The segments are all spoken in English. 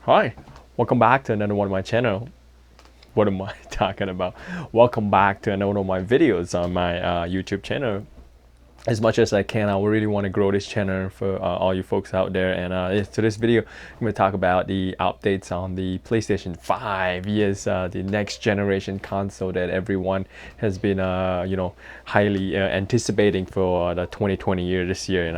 Hi, welcome back to another one of my channel. What am I talking about? Welcome back to another one of my videos on my YouTube channel. As much as I can, I really want to grow this channel for all you folks out there. And to this video, I'm going to talk about the updates on the PlayStation 5. Yes, the next generation console that everyone has been, highly anticipating for the 2020 year this year.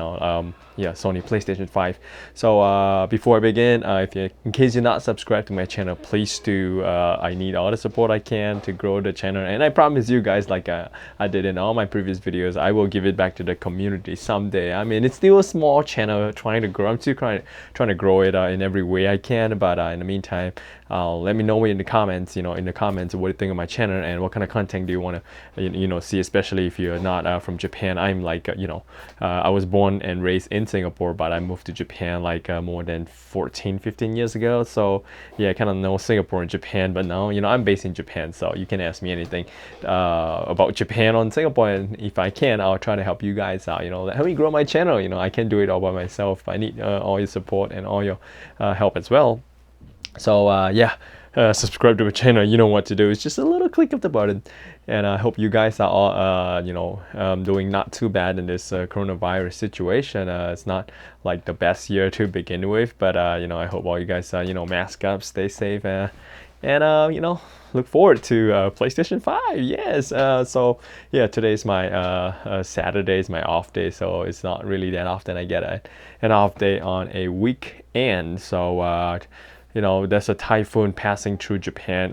Yeah, Sony PlayStation 5. So before I begin, in case you're not subscribed to my channel, please do. I need all the support I can to grow the channel, and I promise you guys, like I did in all my previous videos, I will give it back to the community someday. I mean, it's still a small channel trying to grow. I'm still trying to grow it in every way I can. But in the meantime, let me know in the comments. What you think of my channel and what kind of content do you want to, see. Especially if you're not from Japan. I'm like, I was born and raised in Singapore, but I moved to Japan like more than 14-15 years ago. So yeah, I kind of know Singapore and Japan, but now I'm based in Japan, so you can ask me anything about Japan or Singapore, and if I can, I'll try to help you guys out. Help me grow my channel. I can't do it all by myself. I need all your support and all your help as well. So yeah, subscribe to the channel. You know what to do. It's just a little click of the button. And I hope you guys are all doing not too bad in this coronavirus situation. It's not like the best year to begin with, but I hope all you guys mask up, stay safe, and look forward to PlayStation 5. Yes. So yeah, today's my Saturday is my off day, so it's not really that often I get an off day on a weekend. So there's a typhoon passing through Japan,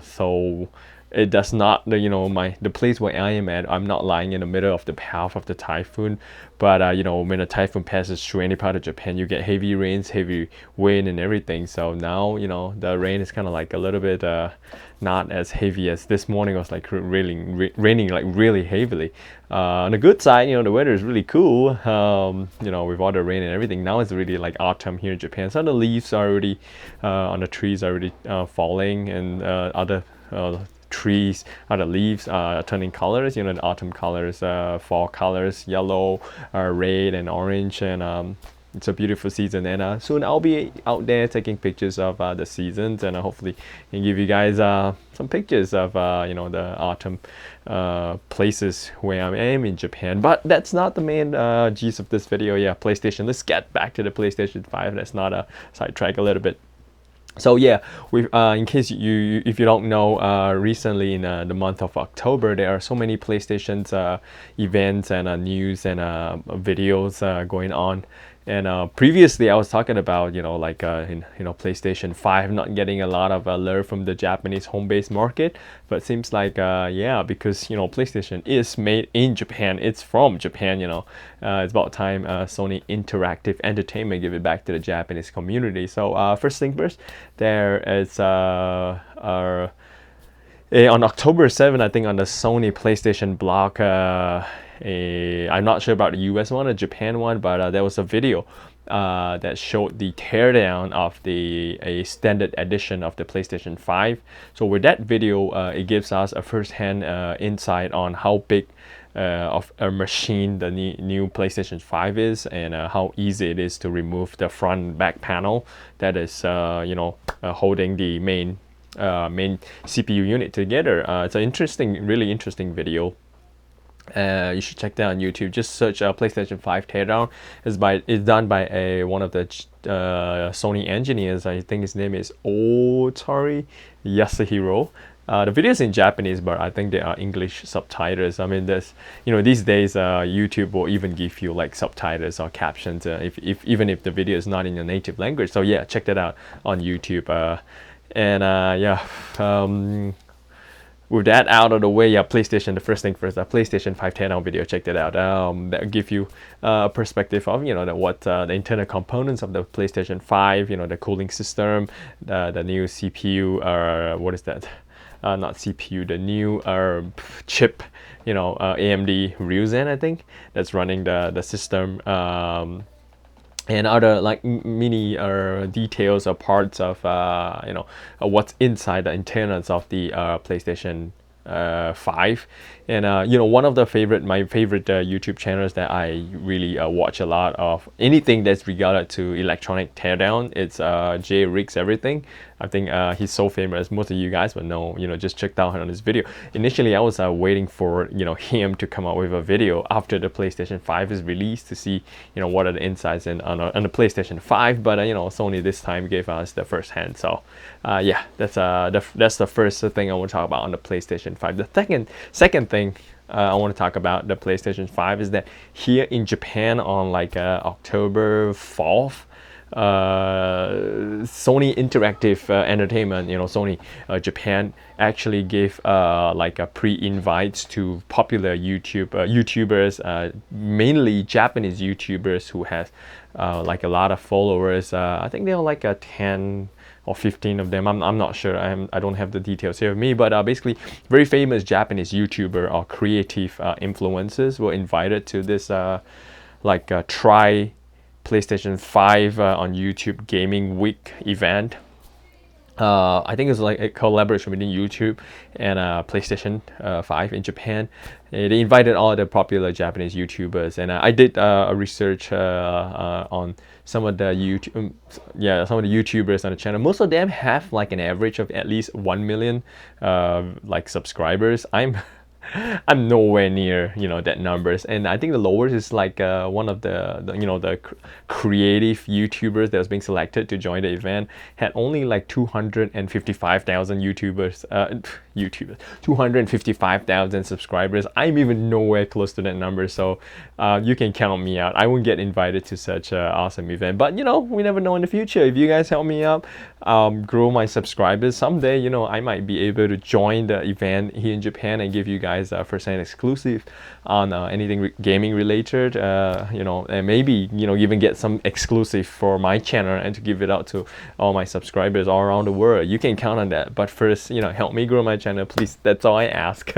so it does not, the place where I am at, I'm not lying in the middle of the path of the typhoon. But when a typhoon passes through any part of Japan, you get heavy rains, heavy wind and everything. So now the rain is kind of like a little bit not as heavy as this morning. It was like raining like really heavily. On the good side, the weather is really cool, with all the rain and everything. Now it's really like autumn here in Japan, so the leaves are already on the trees are already falling, and other trees, the leaves are turning colors, the autumn colors, fall colors, yellow, red and orange. And it's a beautiful season. And soon I'll be out there taking pictures of the seasons, and hopefully can give you guys some pictures of the autumn places where I am in Japan. But that's not the main gist of this video. Yeah, PlayStation. Let's get back to the PlayStation 5. That's not a sidetrack a little bit. So yeah, we in case if you don't know, recently in the month of October, there are so many PlayStation's events and news and videos going on. And previously, I was talking about PlayStation 5 not getting a lot of love from the Japanese home-based market, but it seems like yeah, because PlayStation is made in Japan, it's from Japan. It's about time Sony Interactive Entertainment give it back to the Japanese community. So first thing first, there is on October 7th, I think, on the Sony PlayStation blog. I'm not sure about the US one or Japan one, but there was a video that showed the teardown of a standard edition of the PlayStation 5. So with that video, it gives us a first-hand insight on how big of a machine the new PlayStation 5 is, and how easy it is to remove the front and back panel that is holding the main CPU unit together. It's an really interesting video. You should check that on YouTube. Just search PlayStation 5 Teardown. It's done by one of the Sony engineers. I think his name is Otari Yasuhiro. The video is in Japanese, but I think there are English subtitles. I mean, there's these days YouTube will even give you like subtitles or captions even if the video is not in your native language. So yeah, check that out on YouTube. With that out of the way, yeah, PlayStation, the first thing first, PlayStation 5 teardown video, check that out. That'll give you a perspective of, the internal components of the PlayStation 5, the cooling system, the new CPU, what is that? Not CPU, the new chip, AMD Ryzen, I think, that's running the system. And other like mini details or parts of what's inside the internals of the PlayStation 5. And one of my favorite YouTube channels that I really watch a lot of, anything that's regarded to electronic teardown, it's Jay Riggs Everything. I think he's so famous, most of you guys would know. Just checked out on his video. Initially I was waiting for him to come out with a video after the PlayStation 5 is released to see what are the insights on the PlayStation 5, but Sony this time gave us the first hand. So yeah, that's the first thing I want to talk about on the PlayStation 5. The second thing I want to talk about the PlayStation 5 is that here in Japan on like October 4th, Sony Interactive Entertainment, Sony Japan, actually gave like a pre-invites to popular YouTubers, mainly Japanese YouTubers who has like a lot of followers. I think there are like 10 or 15 of them. I'm not sure. I don't have the details here with me, but basically very famous Japanese YouTuber or creative influencers were invited to this like try PlayStation 5 on YouTube Gaming Week event. I think it's like a collaboration between YouTube and PlayStation 5 in Japan. They invited all the popular Japanese YouTubers, and I did a research on some of the YouTubers on the channel. Most of them have like an average of at least 1 million like subscribers. I'm nowhere near that numbers, and I think the lowest is like one of the creative YouTubers that was being selected to join the event had only like 255,000 YouTubers, 255,000 subscribers. I'm even nowhere close to that number, so you can count me out. I won't get invited to such an awesome event, but we never know in the future. If you guys help me out, grow my subscribers someday, I might be able to join the event here in Japan and give you guys first-hand exclusive on anything gaming related, and maybe even get some exclusive for my channel and to give it out to all my subscribers all around the world. You can count on that, but first help me grow my channel, please. That's all I ask.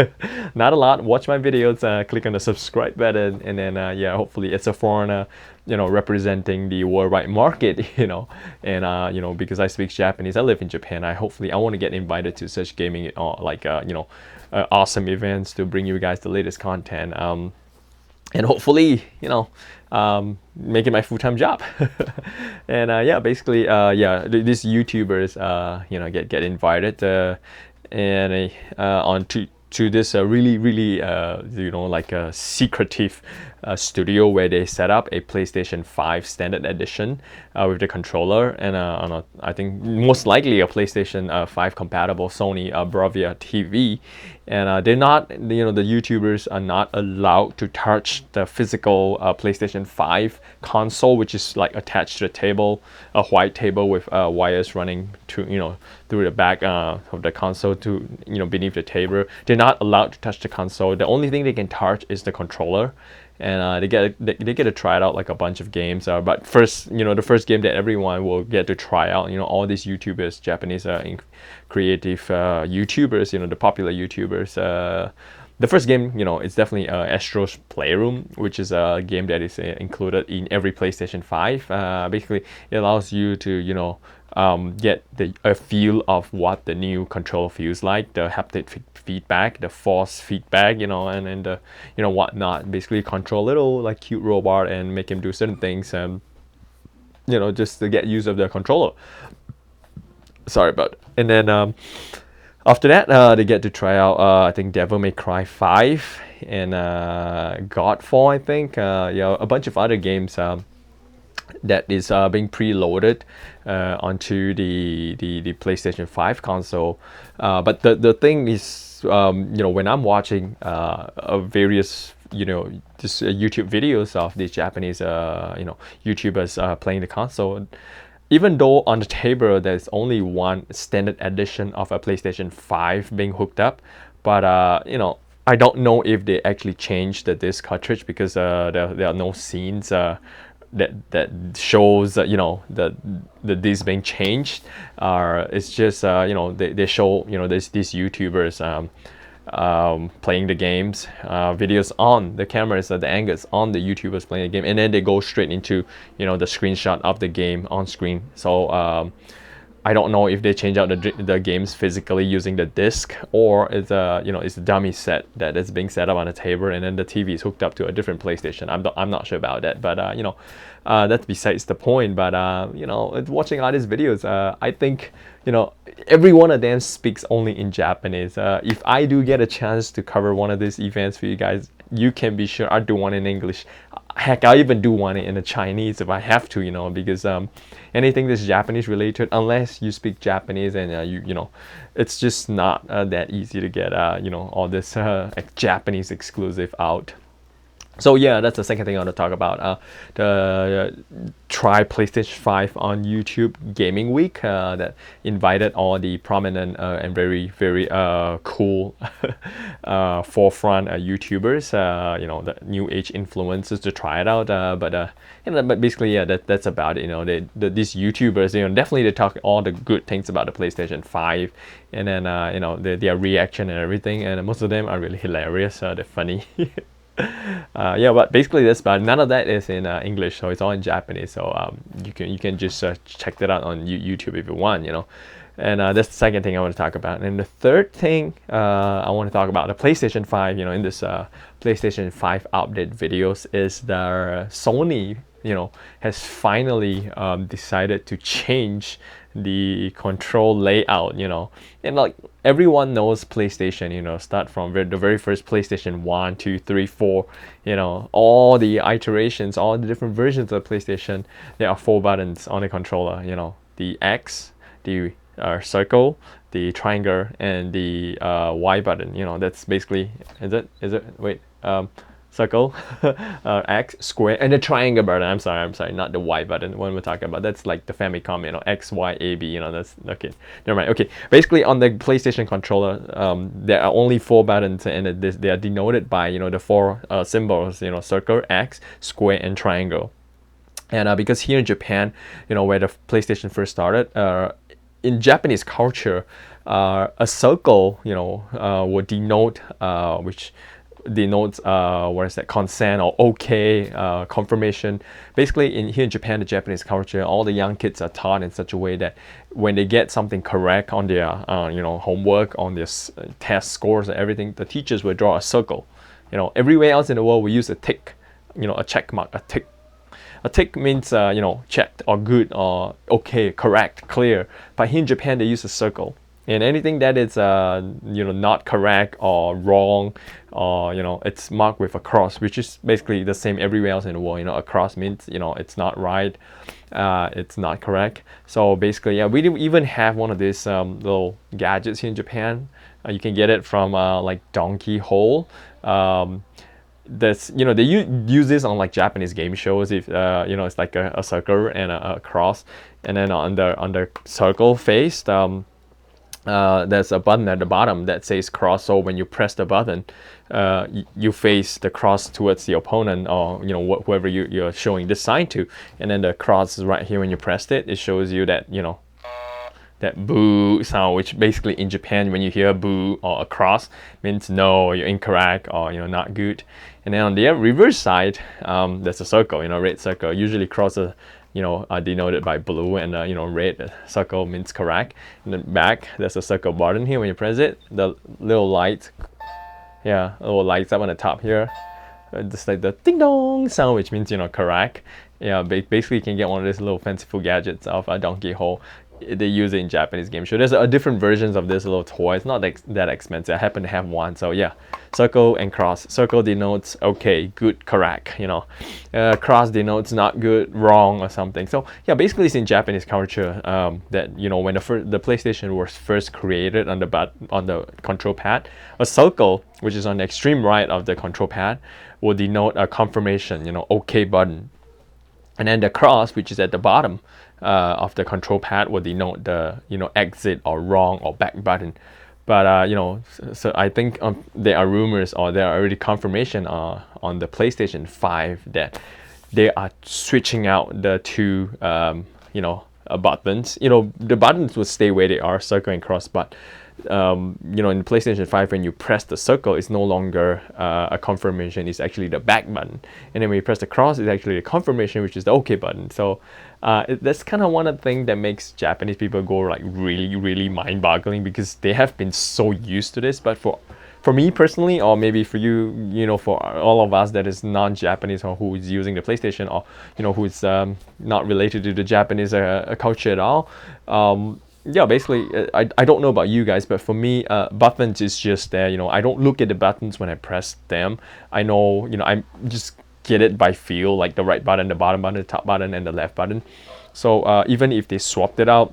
Not a lot. Watch my videos, click on the subscribe button, and then yeah, hopefully it's a foreigner representing the worldwide market, and because I speak Japanese, I live in Japan, I want to get invited to such gaming like awesome events to bring you guys the latest content, and hopefully make it my full-time job. And yeah, basically these YouTubers get invited and on to this really like a secretive studio where they set up a PlayStation 5 standard edition with the controller and on I think most likely a PlayStation 5 compatible Sony Bravia TV. And they're not, the YouTubers are not allowed to touch the physical PlayStation 5 console, which is like attached to the table, a white table with wires running to through the back of the console to beneath the table. They're not allowed to touch the console. The only thing they can touch is the controller, and they get to try it out like a bunch of games. But first, the first game that everyone will get to try out, all these YouTubers, Japanese creative YouTubers, the popular YouTubers. The first game, it's definitely Astro's Playroom, which is a game that is included in every PlayStation 5. Basically, it allows you to, get a feel of what the new controller feels like, the haptic feedback, the force feedback, and the, whatnot. Basically, control little like cute robot and make him do certain things, and just to get use of the controller. Sorry about it. And then after that, they get to try out I think Devil May Cry 5 and Godfall, I think, a bunch of other games that is being preloaded onto the PlayStation 5 console. But the thing is, when I'm watching various just YouTube videos of these Japanese YouTubers playing the console, even though on the table there's only one standard edition of a PlayStation 5 being hooked up, but I don't know if they actually changed the disc cartridge, because there are no scenes that shows the disc being changed. It's just they show these YouTubers playing the games, videos on the cameras, the angles on the YouTubers playing the game, and then they go straight into the screenshot of the game on screen. So I don't know if they change out the games physically using the disc, or it's a it's a dummy set that is being set up on a table, and then the TV is hooked up to a different PlayStation. I'm not sure about that, but that's besides the point. But watching all these videos, I think every one of them speaks only in Japanese. If I do get a chance to cover one of these events for you guys, you can be sure I'll do one in English. Heck, I'll even do one in the Chinese if I have to, because anything that's Japanese related, unless you speak Japanese, and it's just not that easy to get all this Japanese exclusive out. So yeah, that's the second thing I want to talk about. The try PlayStation 5 on YouTube Gaming Week that invited all the prominent and very cool forefront YouTubers, the new age influencers to try it out. But basically, yeah, that's about it. These YouTubers, definitely they talk all the good things about the PlayStation 5, and then their reaction and everything, and most of them are really hilarious. They're funny. But basically that's about it. None of that is in English, so it's all in Japanese. So you can just check that out on YouTube if you want, And that's the second thing I want to talk about. And the third thing I want to talk about the PlayStation 5. In this PlayStation 5 update videos is the Sony has finally decided to change the control layout, and like everyone knows PlayStation, start from the very first PlayStation 1, 2, 3, 4, all the iterations, all the different versions of PlayStation, there are 4 buttons on the controller, the X, the circle, the triangle, and the Y button. That's basically, is it wait, circle, X, square, and the triangle button. I'm sorry, not the Y button. One we're talking about, that's like the Famicom, X, Y, A, B. That's okay. Never mind. Okay, basically on the PlayStation controller, there are only 4 buttons, and they are denoted by the 4 symbols. Circle, X, square, and triangle. And because here in Japan, where the PlayStation first started, in Japanese culture, a circle, would denote which denotes consent or okay, confirmation. Basically, here in Japan, the Japanese culture, all the young kids are taught in such a way that when they get something correct on their homework, on their test scores and everything, the teachers will draw a circle. Everywhere else in the world we use a tick, a check mark, a tick. A tick means checked or good or okay, correct, clear. But here in Japan they use a circle. And anything that is not correct or wrong, or it's marked with a cross, which is basically the same everywhere else in the world. A cross means it's not right, it's not correct. So basically, yeah, we even have one of these little gadgets here in Japan. You can get it from like Donkey Hole. That's they use this on like Japanese game shows. If it's like a circle and a cross, and then on the circle face, there's a button at the bottom that says cross. So when you press the button, you face the cross towards the opponent, or whoever you're showing this sign to, and then the cross is right here. When you pressed it, it shows you that that boo sound, which basically in Japan, when you hear boo or a cross, means no, you're incorrect, or not good. And then on the reverse side, there's a circle, red circle. Usually crosses are denoted by blue, and red circle means correct. And then back, there's a circle button here. When you press it, the little light, little lights up on the top here, just like the ding dong sound, which means correct. Basically you can get one of these little fanciful gadgets of a Donkey Hole. They use it in Japanese game show. There's different versions of this little toy. It's not that expensive. I happen to have one, so yeah. Circle and cross. Circle denotes okay, good, correct. Cross denotes not good, wrong, or something. So yeah, basically it's in Japanese culture that when the PlayStation was first created on the control pad, a circle, which is on the extreme right of the control pad, will denote a confirmation, okay button, and then the cross, which is at the bottom of the control pad, will denote the exit or wrong or back button. But so I think there are rumors, or there are already confirmation on the PlayStation 5 that they are switching out the 2 buttons. The buttons will stay where they are, circle and cross, but you know, in PlayStation 5, when you press the circle, it's no longer a confirmation, it's actually the back button. And then when you press the cross, it's actually the confirmation, which is the OK button. So that's kind of one of the things that makes Japanese people go like really, really mind-boggling, because they have been so used to this. But for me personally, or maybe for you, you know, for all of us that is non-Japanese, or who is using the PlayStation, or you know, who's not related to the Japanese culture at all, yeah, basically, I don't know about you guys, but for me, buttons is just there. You know, I don't look at the buttons when I press them. I know, you know, I just get it by feel, like the right button, the bottom button, the top button, and the left button. So even if they swapped it out,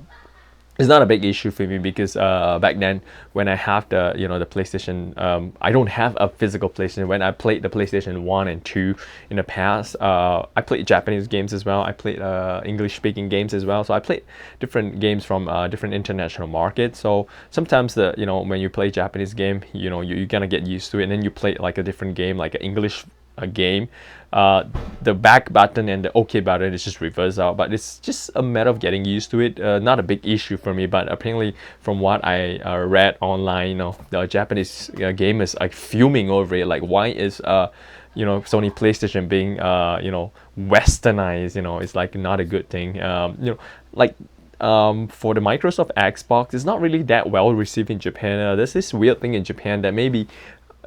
it's not a big issue for me, because back then when I have the, you know, the PlayStation, I don't have a physical PlayStation. When I played the PlayStation 1 and 2 in the past, I played Japanese games as well. I played English speaking games as well. So I played different games from different international markets. So sometimes the, you know, when you play Japanese game, you know, you're gonna get used to it, and then you play like a different game, like an English game, the back button and the OK button is just reversed out. But it's just a matter of getting used to it. Not a big issue for me, but apparently from what I read online, you know, the Japanese gamers are fuming over it. Like, why is you know, Sony PlayStation being you know, westernized? You know, it's like not a good thing. You know, like for the Microsoft Xbox, it's not really that well received in Japan. There's this weird thing in Japan that maybe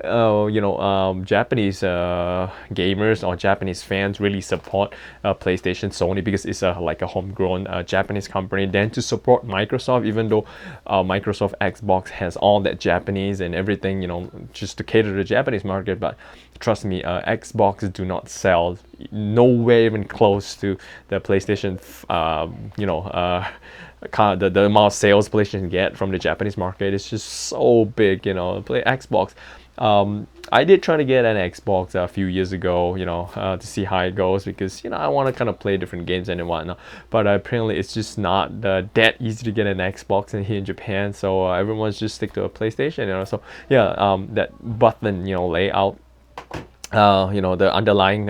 you know, Japanese gamers or Japanese fans really support PlayStation, Sony, because it's like a homegrown Japanese company. Then to support Microsoft, even though Microsoft Xbox has all that Japanese and everything, you know, just to cater to the Japanese market. But trust me, Xbox do not sell nowhere even close to the PlayStation, you know, the amount of sales PlayStation get from the Japanese market is just so big. You know, play Xbox. I did try to get an Xbox a few years ago, you know, to see how it goes, because, you know, I want to kind of play different games and whatnot. But apparently it's just not that easy to get an Xbox in here in Japan. So everyone's just stick to a PlayStation, you know. So yeah, that button, you know, layout, you know, the underlying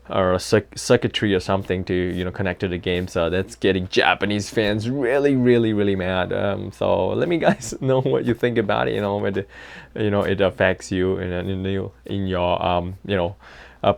or circuitry or something to, you know, connect to the game, so that's getting Japanese fans really, really, really mad. So let me guys know what you think about it, you know, whether, you know, it affects you in your you know,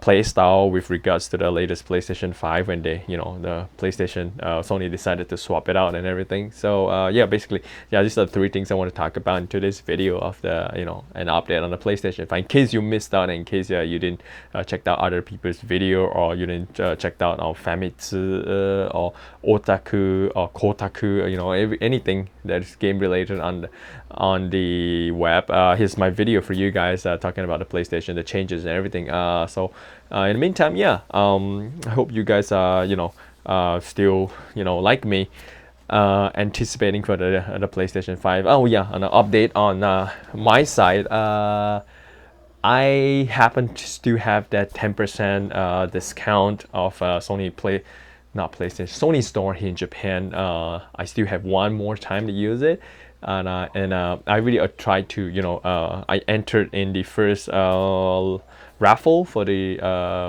play style with regards to the latest PlayStation 5, when they, you know, the PlayStation Sony decided to swap it out and everything. So yeah, basically, yeah, these are the three things I want to talk about in today's video of the, you know, an update on the PlayStation 5, in case you missed out, in case you didn't check out other people's video, or you didn't check out on Famitsu or Otaku or Kotaku, you know, anything that is game related on the web. Here's my video for you guys talking about the PlayStation, the changes and everything. So in the meantime, yeah, I hope you guys are, you know, still, you know, like me, anticipating for the PlayStation 5. Oh yeah, an update on my side. I happen to still have that 10% discount of not PlayStation, Sony Store here in Japan. I still have one more time to use it, and I really tried to, you know, I entered in the first raffle for the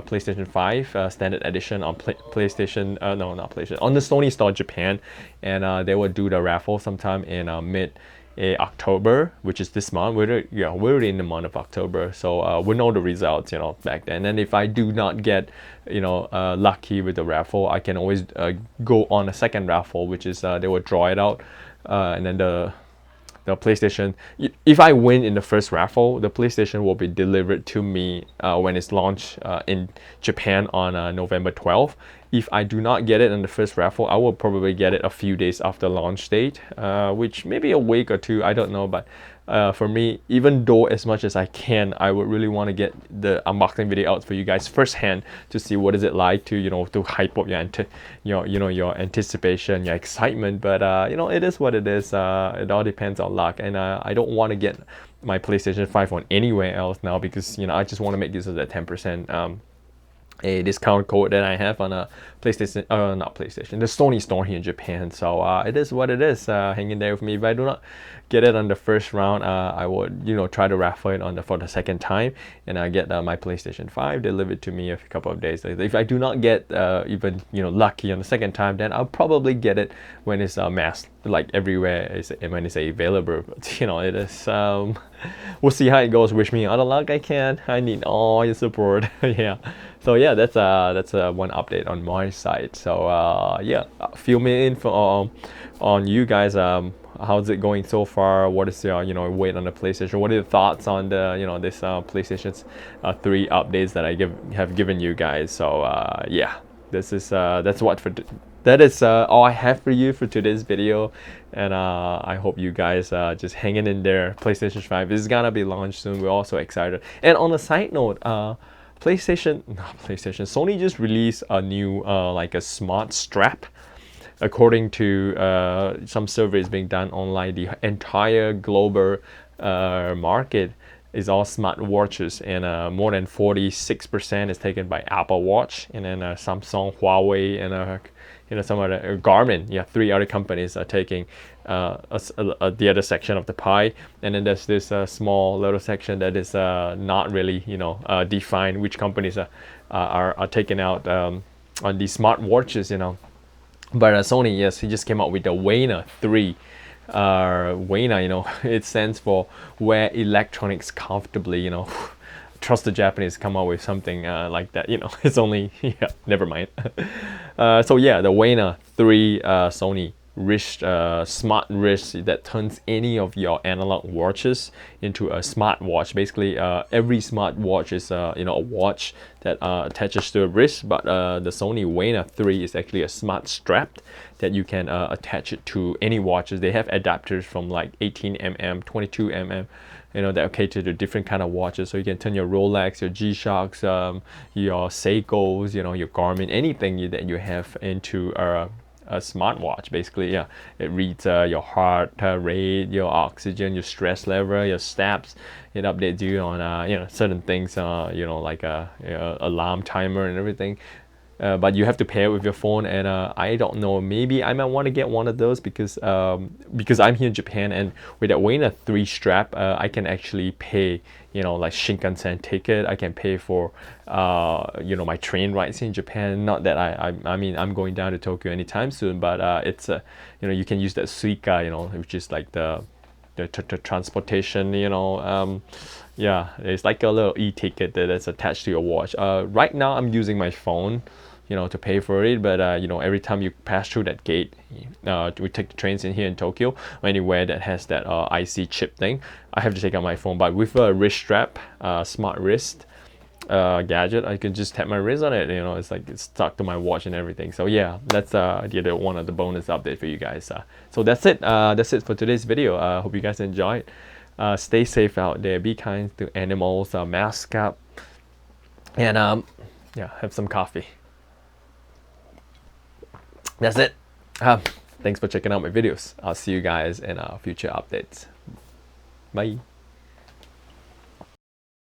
PlayStation 5 standard edition on PlayStation, no, not PlayStation, on the Sony Store Japan, and they will do the raffle sometime in mid October, which is this month. We're in the month of October, so we'll know the results, you know, back then. And if I do not get, you know, lucky with the raffle, I can always go on a second raffle, which is they will draw it out, and then the PlayStation, if I win in the first raffle, the PlayStation will be delivered to me when it's launched in Japan on November 12th. If I do not get it in the first raffle, I will probably get it a few days after launch date, which maybe a week or two, I don't know. But for me, even though as much as I can, I would really want to get the unboxing video out for you guys firsthand to see what is it like to, you know, to hype up your anticipation, your excitement. But you know, it is what it is. It all depends on luck, and I don't want to get my PlayStation 5 on anywhere else now, because, you know, I just want to make this as a 10% a discount code that I have on a PlayStation, not PlayStation, the Sony store here in Japan. So it is what it is. Hang in there with me. If I do not get it on the first round, I would, try to raffle it for the second time, and I get my PlayStation 5 delivered to me a couple of days later. If I do not get even lucky on the second time, then I'll probably get it when it's mass, like everywhere when it's available. But it is. We'll see how it goes. Wish me all the luck I can. I need all your support. Yeah. So yeah, that's one update on my side. So yeah, fill me in on you guys. How's it going so far? What is your wait on the PlayStation? What are your thoughts on the this PlayStation's 3 updates that I have given you guys? So yeah, this is that is all I have for you for today's video, and I hope you guys just hanging in there. PlayStation 5 is gonna be launched soon. We're also excited. And on a side note, Sony just released a new like a smart strap. According to some surveys being done online, the entire global market is all smart watches, and more than 46% is taken by Apple Watch, and then Samsung, Huawei, and some other Garmin. Yeah, 3 other companies are taking the other section of the pie, and then there's this small little section that is not really defined which companies are taking out on these smart watches. But Sony, yes, he just came out with the Weina 3. Weina, it stands for wear electronics comfortably. Trust the Japanese come out with something like that. It's only never mind. So yeah, the Weina 3 Sony wrist, smart wrist that turns any of your analog watches into a smart watch. Basically, every smart watch is a watch that attaches to a wrist, but the Sony Weina 3 is actually a smart strap that you can attach it to any watches. They have adapters from like 18mm, 22mm, that cater to different kind of watches. So you can turn your Rolex, your G-Shocks, your Seikos, your Garmin, anything that you have into a smartwatch. Basically, yeah, it reads your heart rate, your oxygen, your stress level, your steps. It updates you on certain things, like a alarm timer and everything. But you have to pair it with your phone, and I don't know, maybe I might want to get one of those because I'm here in Japan, and with that Weina 3 strap, I can actually pay, like Shinkansen ticket. I can pay for my train rides in Japan. Not that I mean I'm going down to Tokyo anytime soon, but it's you can use that Suica, which is like the transportation, yeah, it's like a little e-ticket that's attached to your watch. Right now I'm using my phone to pay for it, but every time you pass through that gate, we take the trains in here in Tokyo or anywhere that has that IC chip thing, I have to take out my phone. But with a wrist strap, smart wrist gadget, I can just tap my wrist on it. It's like it's stuck to my watch and everything. So yeah, that's the other one of the bonus update for you guys. So that's it. That's it for today's video. Hope you guys enjoyed. Stay safe out there. Be kind to animals. Mask up, and yeah, have some coffee. That's it. Thanks for checking out my videos. I'll see you guys in future updates. Bye.